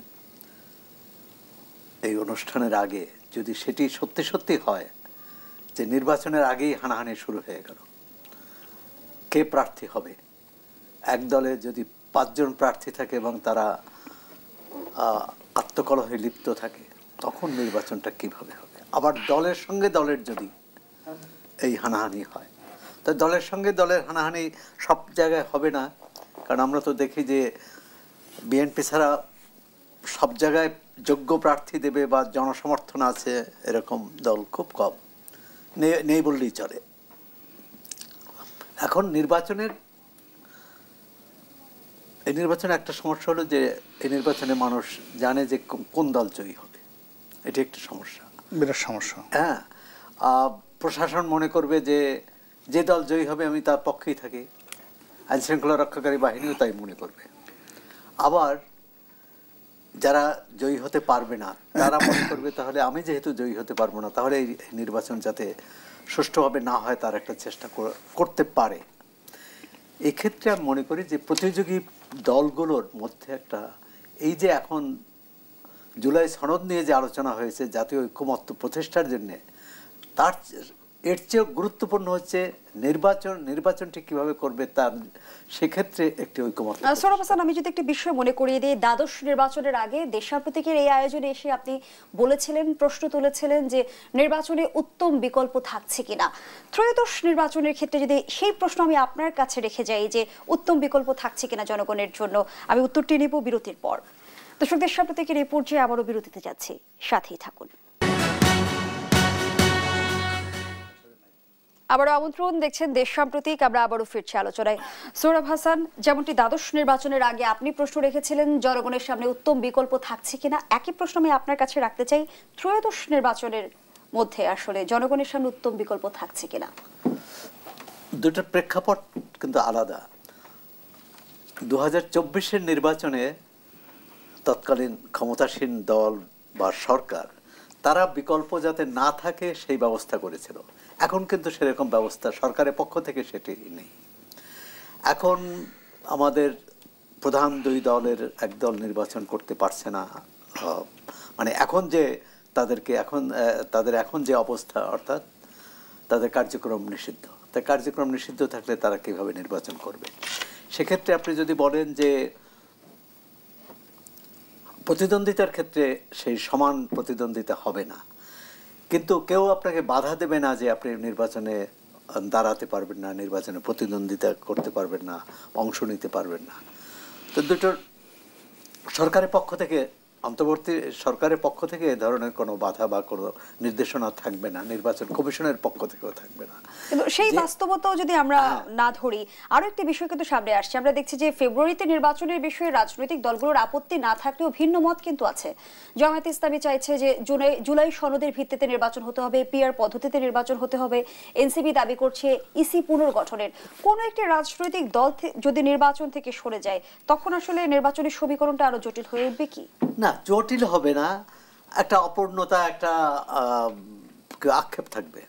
এই অনুষ্ঠানের আগে, যদি সেটি সত্যি সত্যি হয় যে নির্বাচনের আগেই হানাহানি শুরু হয়ে গেল, কে প্রার্থী হবে, এক দলে যদি 5 জন প্রার্থী থাকে এবং তারা আত্মকলহে লিপ্ত থাকে, তখন নির্বাচনটা কিভাবে হবে? আবার দলের সঙ্গে দলের যদি এই হানাহানি হয়, তো দলের সঙ্গে দলের হানাহানি সব জায়গায় হবে না। কারণ আমরা তো দেখি যে বিএনপি ছাড়া সব জায়গায় যোগ্য প্রার্থী দেবে বা জনসমর্থন আছে এরকম দল খুব কম, নেই বললেই চলে। এখন এই নির্বাচনে একটা সমস্যা হলো যে এই নির্বাচনে মানুষ জানে যে কোন দল জয়ী হবে, এটি একটা সমস্যা,
বিরাট সমস্যা।
হ্যাঁ, প্রশাসন মনে করবে যে দল জয়ী হবে আমি তার পক্ষেই থাকি, আইন শৃঙ্খলা রক্ষাকারী বাহিনীও তাই মনে করবে। আবার যারা জয়ী হতে পারবে না তারা মনে করবে তাহলে আমি যেহেতু জয়ী হতে পারবো না, তাহলে এই নির্বাচন যাতে সুষ্ঠুভাবে না হয় তার একটা চেষ্টা করতে পারে। এক্ষেত্রে আমি মনে করি যে প্রতিযোগী দলগুলোর মধ্যে একটা, এই যে এখন জুলাই সনদ নিয়ে যে আলোচনা হয়েছে জাতীয় ঐক্যমত্য প্রতিষ্ঠার জন্যে, এর চেয়েও গুরুত্বপূর্ণ হচ্ছে নির্বাচনটি কিভাবে করবে তার, সেক্ষেত্রে একটি ঐক্যমত্য।
সোহরাব হাসান, আমি যদি একটি বিষয় মনে করিয়ে দিই, দ্বাদশ নির্বাচনের আগে দেশার প্রতীকের এই আয়োজনে এসে আপনি বলেছিলেন, প্রশ্ন তুলেছিলেন যে নির্বাচনে উত্তম বিকল্প থাকছে কিনা। ত্রয়োদশ নির্বাচনের ক্ষেত্রে যদি সেই প্রশ্ন আমি আপনার কাছে রেখে যাই যে উত্তম বিকল্প থাকছে কিনা জনগণের জন্য, আমি উত্তরটি নেব বিরতির পর। দর্শক, দেশার প্রতীকের এই পর্যায়ে আবারও বিরতিতে যাচ্ছি, সাথেই থাকুন। আবারও আমন্ত্রণ, দেখছেন দেশ সাম্প্রতিক। আমরা আবারও ফিরছি আলোচনায়। সোহরাব হাসান, যেমনটি দ্বাদশ নির্বাচনের আগে আপনি প্রশ্ন রেখেছিলেন জনগণের সামনে উত্তম বিকল্প থাকছে কিনা, একই প্রশ্ন আমি আপনার কাছে রাখতে চাই, ত্রয়োদশ নির্বাচনের মধ্যে আসলে জনগণের সামনে উত্তম বিকল্প থাকছে কিনা।
দুটোর প্রেক্ষাপট কিন্তু আলাদা। 2024-এর নির্বাচনে তৎকালীন ক্ষমতাসীন দল বা সরকার তারা বিকল্প যাতে না থাকে সেই ব্যবস্থা করেছিল। এখন কিন্তু সেরকম ব্যবস্থা সরকারের পক্ষ থেকে সেটি নেই। এখন আমাদের প্রধান দুই দলের এক দল নির্বাচন করতে পারছে না, মানে এখন যে তাদের এখন যে অবস্থা, অর্থাৎ তাদের কার্যক্রম নিষিদ্ধ। তাই কার্যক্রম নিষিদ্ধ থাকলে তারা কিভাবে নির্বাচন করবে? সেক্ষেত্রে আপনি যদি বলেন যে প্রতিদ্বন্দ্বিতার ক্ষেত্রে সেই সমান প্রতিদ্বন্দ্বিতা হবে না, কিন্তু কেউ আপনাকে বাধা দেবে না যে আপনি নির্বাচনে দাঁড়াতে পারবেন না, নির্বাচনে প্রতিদ্বন্দ্বিতা করতে পারবেন না, অংশ নিতে পারবেন না। তো দুটোর সরকারের পক্ষ থেকে, অন্তর্বর্তী সরকারের পক্ষ থেকে এ ধরনের কোনো বাধা বা কোনো নির্দেশনা থাকবে না, নির্বাচন কমিশনের পক্ষ থেকেও থাকবে না।
কিন্তু সেই বাস্তবতাও যদি আমরা না ধরি, আরো একটি বিষয় কিন্তু সামনে আসছে। আমরা দেখছি যে ফেব্রুয়ারিতে নির্বাচনের বিষয়ে রাজনৈতিক দলগুলোর আপত্তি না থাকলেও ভিন্ন মত কিন্তু আছে। জামায়াতে ইসলামী চাইছে যে জুলাই সনদের ভিত্তিতে নির্বাচন হতে হবে, পিআর পদ্ধতিতে নির্বাচন হতে হবে। এনসিপি দাবি করছে ইসি পুনর্গঠনের। কোন একটি রাজনৈতিক দল যদি নির্বাচন থেকে সরে যায়, তখন আসলে নির্বাচনের সমীকরণটা আরো জটিল হয়ে উঠবে কি?
না, জটিল হবে না, একটা অপূর্ণতা, একটা আক্ষেপ থাকবে,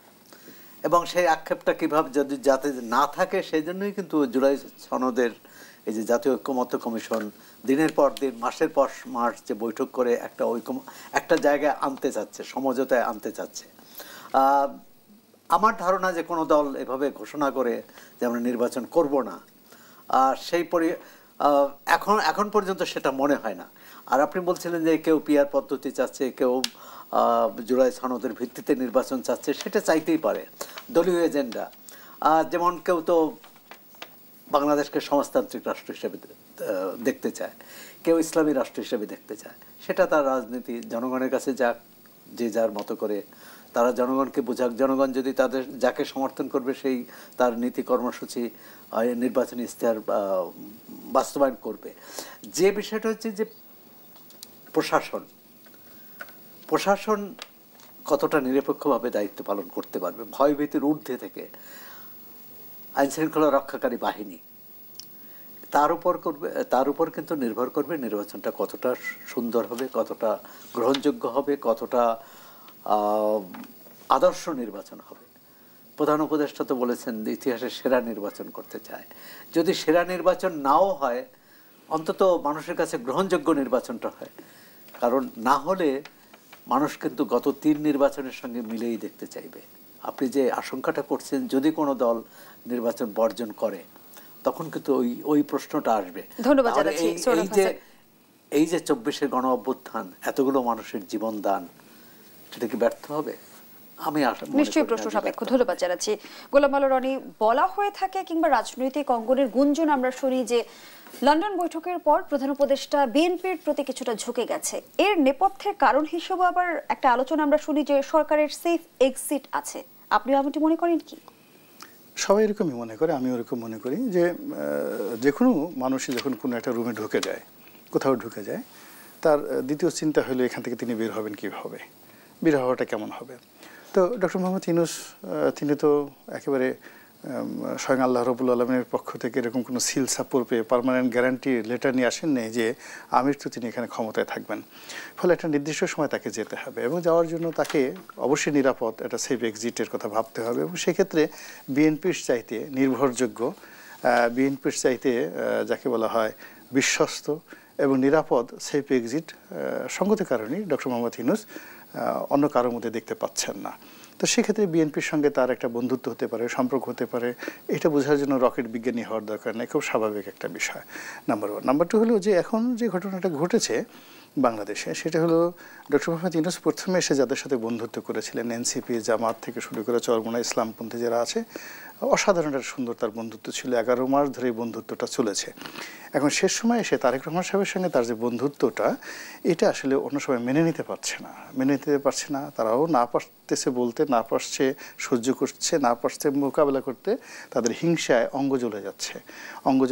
এবং সেই আক্ষেপটা কিভাবে যদি যাতে না থাকে সেই জন্যই কিন্তু জুলাই সনদের এই যে জাতীয় ঐক্যমত্য কমিশন দিনের পর দিন, মাসের পর মাস যে বৈঠক করে একটা জায়গায় আনতে চাচ্ছে, সমঝোতায় আনতে চাচ্ছে। আমার ধারণা যে কোনো দল এভাবে ঘোষণা করে যে আমরা নির্বাচন করব না, সেই এখন পর্যন্ত সেটা মনে হয় না। আর আপনি বলছিলেন যে কেউ পিআর পদ্ধতি চাচ্ছে, কেউ জুলাই সনদের ভিত্তিতে নির্বাচন চাচ্ছে, সেটা চাইতেই পারে, দলীয় এজেন্ডা। যেমন কেউ তো বাংলাদেশকে সমাজতান্ত্রিক রাষ্ট্র হিসেবে দেখতে চায়, কেউ ইসলামী রাষ্ট্র হিসেবে দেখতে চায়, সেটা তার রাজনীতি। জনগণের কাছে যাক, যে যার মতো করে তারা জনগণকে বোঝাক, জনগণ যদি তাদের যাকে সমর্থন করবে সেই তার নীতি কর্মসূচি নির্বাচনী ইশতেহার বাস্তবায়ন করবে। যে বিষয়টা হচ্ছে যে প্রশাসন কতটা নিরপেক্ষভাবে দায়িত্ব পালন করতে পারবে, ভয়ভীতির ঊর্ধ্বে থেকে আইনশৃঙ্খলা রক্ষাকারী বাহিনী, তার উপর কিন্তু নির্ভর করবে নির্বাচনটা কতটা সুন্দর হবে, কতটা গ্রহণযোগ্য হবে, কতটা আদর্শ নির্বাচন হবে। প্রধান উপদেষ্টা তো বলেছেন ইতিহাসের সেরা নির্বাচন করতে চায়। যদি সেরা নির্বাচন নাও হয়, অন্তত মানুষের কাছে গ্রহণযোগ্য নির্বাচনটা হয়। কারণ না হলে মানুষ কিন্তু গত 3 নির্বাচনের সঙ্গে মিলেই দেখতে চাইবে। আপনি যে আশঙ্কাটা করছেন, যদি কোনো দল নির্বাচন বর্জন করে, তখন কিন্তু ওই প্রশ্নটা আসবে।
ধন্যবাদ জানাচ্ছি।
এই যে 24-এর গণ অভ্যুত্থান, এতগুলো মানুষের জীবন দান, সেটা কি ব্যর্থ হবে? আমি
নিশ্চয়ই প্রশ্ন সাপেক্ষ। ধন্যবাদ জানাচ্ছি। গোলাম মাওলা রনি, বলা হয়ে থাকে কিংবা রাজনৈতিক অঙ্গনের গুঞ্জন আমরা শুনি যে লন্ডন বৈঠকের পর প্রধান উপদেষ্টা বিএনপির প্রতি কিছুটা ঝুঁকে গেছে। এর নেপথ্যের কারণ হিসেবে আবার একটা আলোচনা আমরা শুনি যে সরকারের সেফ এক্সিট আছে। আপনিও এমনটি মনে করেন কি?
সবাই এরকমই মনে করে, আমি ওরকম মনে করি যে যে কোনো মানুষই যখন কোনো একটা রুমে ঢুকে যায়, কোথাও ঢুকে যায়, তার দ্বিতীয় চিন্তা হলো এখান থেকে তিনি বের হবেন কীভাবে, বের হওয়াটা কেমন হবে। তো ডক্টর মোহাম্মদ ইউনূস তিনি তো একেবারে স্বয়ং আল্লাহ রাব্বুল আলামিনের পক্ষ থেকে এরকম কোনো সিল সাপোর্ট পেয়ে পার্মানেন্ট গ্যারান্টি লেটার নিয়ে আসেন নেই যে আমৃত্যু তিনি এখানে ক্ষমতায় থাকবেন। ফলে একটা নির্দিষ্ট সময় তাকে যেতে হবে এবং যাওয়ার জন্য তাকে অবশ্যই নিরাপদ একটা সেফ এক্সিটের কথা ভাবতে হবে এবং সেক্ষেত্রে বিএনপির চাইতে নির্ভরযোগ্য, বিএনপির চাইতে যাকে বলা হয় বিশ্বস্ত এবং নিরাপদ সেফ এক্সিট সঙ্গত কারণেই ডক্টর মোহাম্মদ ইউনূস অন্য কারোর মধ্যে দেখতে পাচ্ছেন না। তো সেক্ষেত্রে বিএনপির সঙ্গে তার একটা বন্ধুত্ব হতে পারে, সম্পর্ক হতে পারে, এটা বোঝার জন্য রকেট বিজ্ঞানী হওয়ার দরকার নেই, খুব স্বাভাবিক একটা বিষয়। নাম্বার 1। নাম্বার 2 হলো যে এখন যে ঘটনাটা ঘটেছে বাংলাদেশে, সেটা হলো ডক্টর মোহাম্মদ ইউনূস প্রথমে এসে যাদের সাথে বন্ধুত্ব করেছিলেন, এনসিপি, জামাত থেকে শুরু করে চরমোনা ইসলামপন্থী যারা আছে, অসাধারণ একটা সুন্দর তার বন্ধুত্ব ছিল। 11 মাস ধরে এই বন্ধুত্বটা চলেছে। এখন শেষ সময় এসে তারেক রহমান সাহেবের সঙ্গে তার যে বন্ধুত্বটা, এটা আসলে অন্য সময় মেনে নিতে পারছে না। তারাও না পারতেছে বলতে, না পারছে সহ্য করছে, না পারছে মোকাবেলা করতে। তাদের হিংসায় অঙ্গ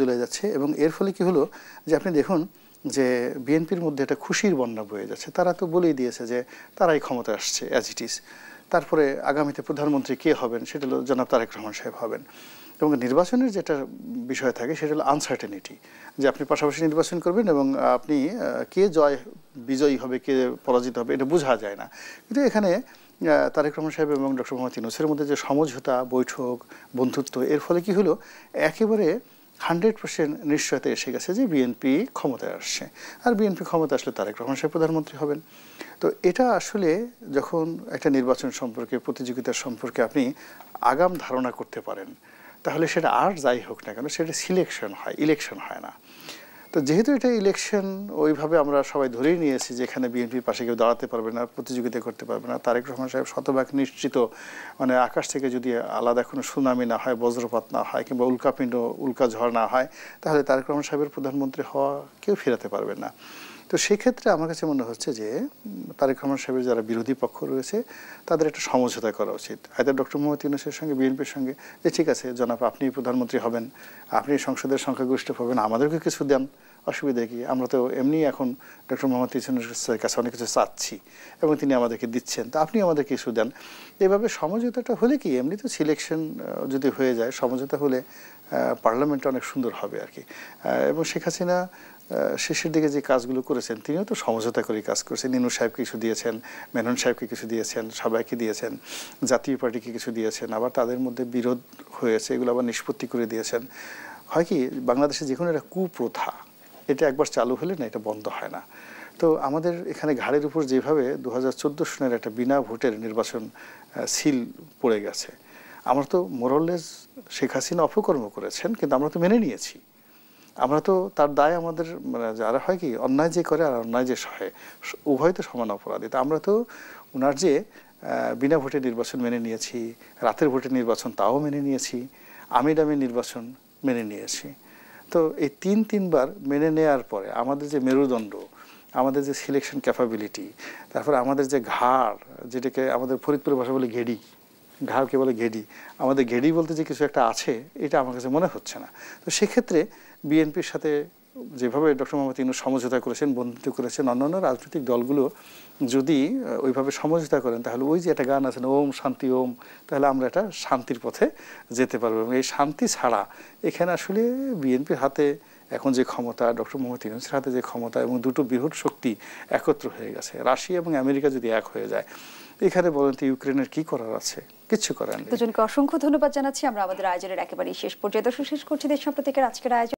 জ্বলে যাচ্ছে এবং এর ফলে কি হলো যে আপনি দেখুন যে বিএনপির মধ্যে একটা খুশির বন্যা বয়ে যাচ্ছে। তারা তো বলেই দিয়েছে যে তারাই ক্ষমতা আসছে অ্যাজ ইট ইজ। তারপরে আগামীতে প্রধানমন্ত্রী কে হবেন সেটা হলো জনাব তারেক রহমান সাহেব হবেন। এবং নির্বাচনের যেটা বিষয় থাকে সেটা হলো আনসার্টেনিটি, যে আপনি পাশাপাশি নির্বাচন করবেন এবং আপনি কে বিজয়ী হবে, কে পরাজিত হবে, এটা বোঝা যায় না। কিন্তু এখানে তারেক রহমান সাহেব এবং ডক্টর মোহাম্মদ ইউনূসের মধ্যে যে সমঝোতা, বৈঠক, বন্ধুত্ব, এর ফলে কি হলো একেবারে 100% নিশ্চয়তা এসে গেছে যে বিএনপি ক্ষমতায় আসছে। আর বিএনপি ক্ষমতা আসলে তারেক রহমান সাহেব প্রধানমন্ত্রী হবেন। তো এটা আসলে যখন একটা নির্বাচন সম্পর্কে, প্রতিযোগিতার সম্পর্কে আপনি আগাম ধারণা করতে পারেন, তাহলে সেটা আর যাই হোক না কেন সেটা সিলেকশন হয়, ইলেকশন হয় না। তো যেহেতু এটা ইলেকশন, ওইভাবে আমরা সবাই ধরেই নিয়েছি যে এখানে বিএনপির পাশে কেউ দাঁড়াতে পারবে না, প্রতিযোগিতা করতে পারবে না। তারেক রহমান সাহেব শতভাগ নিশ্চিত, মানে আকাশ থেকে যদি আলাদা কোনো সুনামি না হয়, বজ্রপাত না হয়, কিংবা উল্কা ঝড় না হয়, তাহলে তারেক রহমান সাহেবের প্রধানমন্ত্রী হওয়া কেউ ফেরাতে পারবে না। তো সেক্ষেত্রে আমার কাছে মনে হচ্ছে যে তারেক রহমান সাহেবের যারা বিরোধী পক্ষ রয়েছে তাদের একটা সমঝোতা করা উচিত, আইদার ডক্টর মোহাম্মদ ইউনূসের সঙ্গে বিএনপির সঙ্গে, যে ঠিক আছে জনাব আপনি প্রধানমন্ত্রী হবেন, আপনি সংসদের সংখ্যাগরিষ্ঠ পাবেন, আমাদেরকে কিছু দেন, অসুবিধা কি? আমরা তো এমনি এখন ডক্টর মোহাম্মদ ইউনূসের কাছে অনেক কিছু চাচ্ছি এবং তিনি আমাদেরকে দিচ্ছেন, তো আপনি আমাদের কিছু দেন। এভাবে সমঝোতাটা হলে কি, এমনি তো সিলেকশন যদি হয়ে যায়, সমঝোতা হলে পার্লামেন্টটা অনেক সুন্দর হবে আর কি। এবং শেখ হাসিনা শেষের দিকে যে কাজগুলো করেছেন, তিনিও তো সমঝোতা করে কাজ করেছেন। ইউনূস সাহেবকে কিছু দিয়েছেন, মেনন সাহেবকে কিছু দিয়েছেন, সবাইকে দিয়েছেন, জাতীয় পার্টিকে কিছু দিয়েছেন, আবার তাদের মধ্যে বিরোধ হয়েছে, এগুলো আবার নিষ্পত্তি করে দিয়েছেন। হয় কি, বাংলাদেশে যে কোনো একটা কুপ্রথা, এটা একবার চালু হলে না, এটা বন্ধ হয় না। তো আমাদের এখানে ঘাড়ের উপর যেভাবে 2014 সনের একটা বিনা ভোটের নির্বাচন সিল পড়ে গেছে, আমরা তো মোরাললেস শেখ হাসিনা অপকর্ম করেছেন, কিন্তু আমরা তো মেনে নিয়েছি। আমরা তো তার দায় আমাদের, মানে যারা হয় কি অন্যায় যে করে আর অন্যায় যে সহে, উভয় তো সমান অপরাধী। তো আমরা তো ওনার যে বিনা ভোটে নির্বাচন মেনে নিয়েছি, রাতের ভোটে নির্বাচন তাও মেনে নিয়েছি, আমিডামি নির্বাচন মেনে নিয়েছি। তো এই তিনবার মেনে নেওয়ার পরে আমাদের যে মেরুদণ্ড, আমাদের যে সিলেকশন ক্যাপাবিলিটি, তারপরে আমাদের যে ঘাড়, যেটাকে আমাদের ফরিদপুরের ভাষা বলে ঘেডি, ঘাড়কে বলে ঘেডি, আমাদের ঘেডি বলতে যে কিছু একটা আছে, এটা আমার কাছে মনে হচ্ছে না। তো সেক্ষেত্রে বিএনপির সাথে যেভাবে ডক্টর মোহাম্মদ ইউনূস সমঝোতা করেছেন, বন্ধুত্ব করেছেন, অন্যান্য রাজনৈতিক দলগুলো যদি ওইভাবে সমঝোতা করেন, তাহলে ওই যে একটা গান আছে না, ওম শান্তি ওম, তাহলে আমরা একটা শান্তির পথে যেতে পারবো। এবং এই শান্তি ছাড়া এখানে আসলে বিএনপির হাতে এখন যে ক্ষমতা, ডক্টর মোহাম্মদ ইউনূসের হাতে যে ক্ষমতা, এবং দুটো বৃহৎ শক্তি একত্র হয়ে গেছে, রাশিয়া এবং আমেরিকা যদি এক হয়ে যায়, এখানে বলেন তো ইউক্রেনের কি করার আছে? কিচ্ছু করার নেই।
দুজনকে অসংখ্য ধন্যবাদ জানাচ্ছি। আমরা আমাদের আয়োজনের একেবারেই শেষ পর্যায়ে দর্শক শেষ করছি দেশ সাম্প্রতিকের আজকের আয়োজন।